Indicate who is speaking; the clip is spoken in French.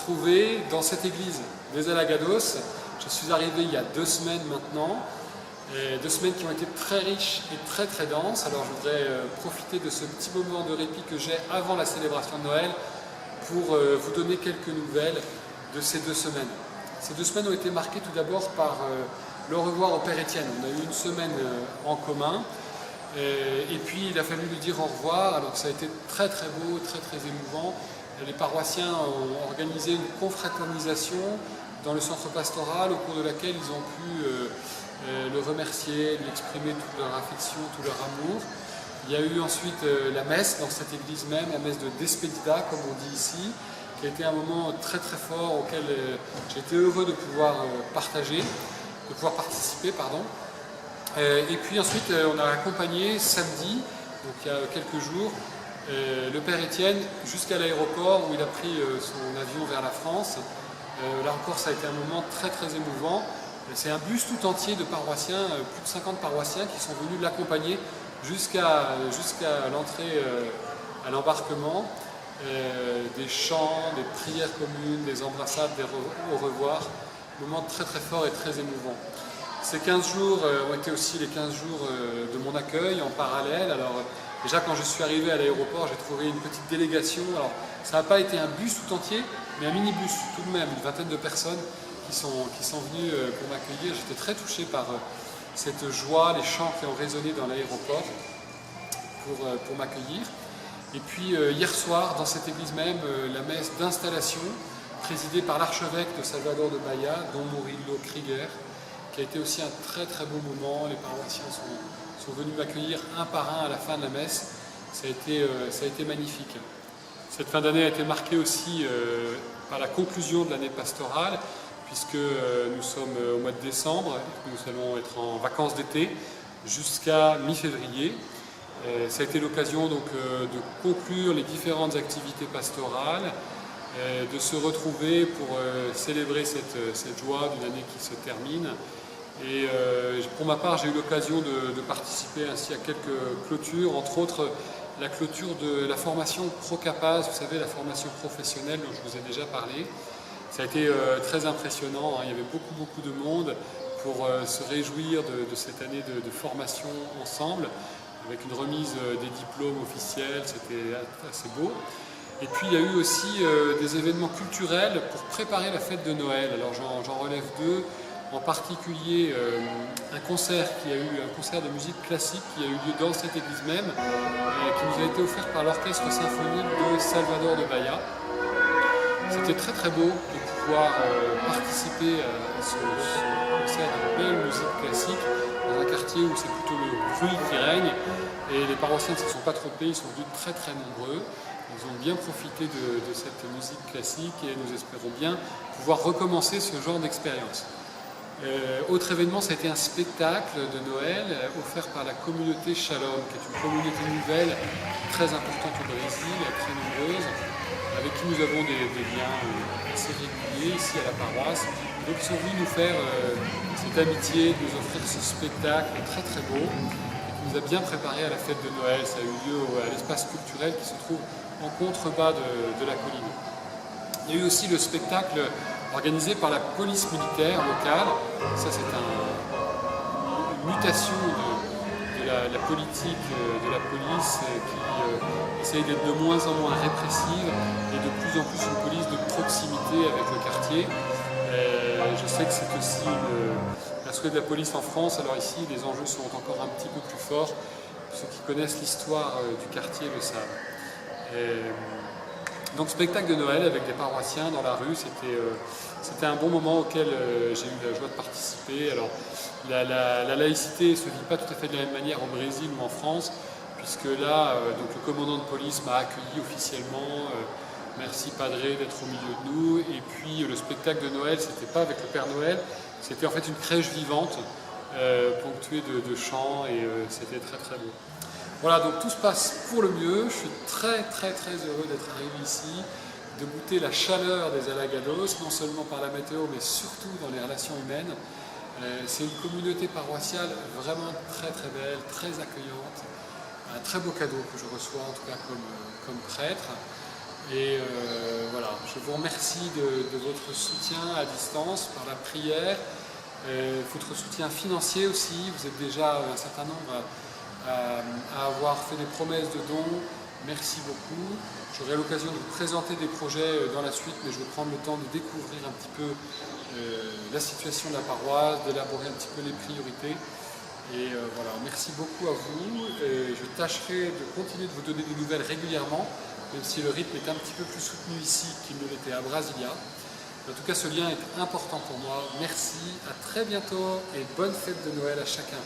Speaker 1: retrouver dans cette église des Alagados. Je suis arrivé il y a 2 semaines maintenant, 2 semaines qui ont été très riches et très très denses. Alors je voudrais profiter de ce petit moment de répit que j'ai avant la célébration de Noël pour vous donner quelques nouvelles de ces 2 semaines. Ces 2 semaines ont été marquées tout d'abord par le revoir au Père Étienne. On a eu une semaine en commun et puis il a fallu lui dire au revoir. Alors ça a été très très beau, très très émouvant. Les paroissiens ont organisé une confraternisation dans le centre pastoral au cours de laquelle ils ont pu le remercier, lui exprimer toute leur affection, tout leur amour. Il y a eu ensuite la messe dans cette église même, la messe de Despedida comme on dit ici, qui a été un moment très très fort auquel j'ai été heureux de pouvoir participer. Et puis ensuite on a accompagné samedi, donc il y a quelques jours, le Père Étienne jusqu'à l'aéroport où il a pris son avion vers la France. Là encore ça a été un moment très très émouvant. C'est un bus tout entier de paroissiens, plus de 50 paroissiens qui sont venus l'accompagner jusqu'à l'entrée à l'embarquement. Des chants, des prières communes, des embrassades, des au revoir. Moment très très fort et très émouvant. Ces 15 jours ont été aussi les 15 jours de mon accueil en parallèle. Alors déjà quand je suis arrivé à l'aéroport, j'ai trouvé une petite délégation. Alors ça n'a pas été un bus tout entier, mais un minibus tout de même, une 20aine de personnes qui sont venus pour m'accueillir. J'étais très touché par cette joie, les chants qui ont résonné dans l'aéroport pour m'accueillir. Et puis hier soir, dans cette église même, la messe d'installation, présidée par l'archevêque de Salvador de Bahia, Don Murillo Krieger, qui a été aussi un très très beau moment. Les paroissiens sont venus m'accueillir un par un à la fin de la messe. Ça a été magnifique. Cette fin d'année a été marquée aussi par la conclusion de l'année pastorale, puisque nous sommes au mois de décembre, nous allons être en vacances d'été jusqu'à mi-février. Ça a été l'occasion donc de conclure les différentes activités pastorales, de se retrouver pour célébrer cette joie d'une année qui se termine. Et pour ma part, j'ai eu l'occasion de participer ainsi à quelques clôtures, entre autres la clôture de la formation Procapaz, vous savez, la formation professionnelle dont je vous ai déjà parlé. Ça a été très impressionnant, hein. Il y avait beaucoup de monde pour se réjouir de cette année de formation ensemble, avec une remise des diplômes officiels, c'était assez beau. Et puis il y a eu aussi des événements culturels pour préparer la fête de Noël. Alors j'en relève 2, en particulier un concert de musique classique qui a eu lieu dans cette église même, qui nous a été offert par l'orchestre symphonique de Salvador de Bahia. C'était très très beau de pouvoir participer à ce concert de belle musique classique dans un quartier où c'est plutôt le bruit qui règne, et les paroissiens ne se sont pas trompés, ils sont venus très très nombreux. Ils ont bien profité de cette musique classique et nous espérons bien pouvoir recommencer ce genre d'expérience. Autre événement, ça a été un spectacle de Noël offert par la communauté Shalom, qui est une communauté nouvelle très importante au Brésil, très nombreuse, avec qui nous avons des liens assez réguliers ici à la paroisse. Donc ils sont venus nous faire cette amitié, nous offrir ce spectacle très très beau, qui nous a bien préparé à la fête de Noël. Ça a eu lieu à l'espace culturel qui se trouve en contrebas de la colline. Il y a eu aussi le spectacle organisé par la police militaire locale. Ça c'est une mutation de la politique de la police qui essaye d'être de moins en moins répressive et de plus en plus une police de proximité avec le quartier. Je sais que c'est aussi un souhait de la police en France. Alors ici les enjeux sont encore un petit peu plus forts. Ceux qui connaissent l'histoire du quartier le savent. Donc spectacle de Noël avec des paroissiens dans la rue, c'était un bon moment auquel j'ai eu la joie de participer. Alors la laïcité ne se vit pas tout à fait de la même manière au Brésil ou en France, puisque là donc le commandant de police m'a accueilli officiellement. Merci Padré d'être au milieu de nous. Et puis le spectacle de Noël, c'était pas avec le Père Noël, c'était en fait une crèche vivante ponctuée de chants et c'était très très beau. Voilà, donc tout se passe pour le mieux. Je suis très heureux d'être arrivé ici, de goûter la chaleur des Alagados, non seulement par la météo, mais surtout dans les relations humaines. C'est une communauté paroissiale vraiment très belle, très accueillante. Un très beau cadeau que je reçois en tout cas comme prêtre. Et voilà, je vous remercie de votre soutien à distance, par la prière, votre soutien financier aussi. Vous êtes déjà un certain nombre à avoir fait des promesses de dons. Merci beaucoup. J'aurai l'occasion de vous présenter des projets dans la suite, mais je vais prendre le temps de découvrir un petit peu la situation de la paroisse, d'élaborer un petit peu les priorités. Et voilà, merci beaucoup à vous. Et je tâcherai de continuer de vous donner des nouvelles régulièrement, même si le rythme est un petit peu plus soutenu ici qu'il ne l'était à Brasilia. En tout cas, ce lien est important pour moi. Merci, à très bientôt et bonne fête de Noël à chacun.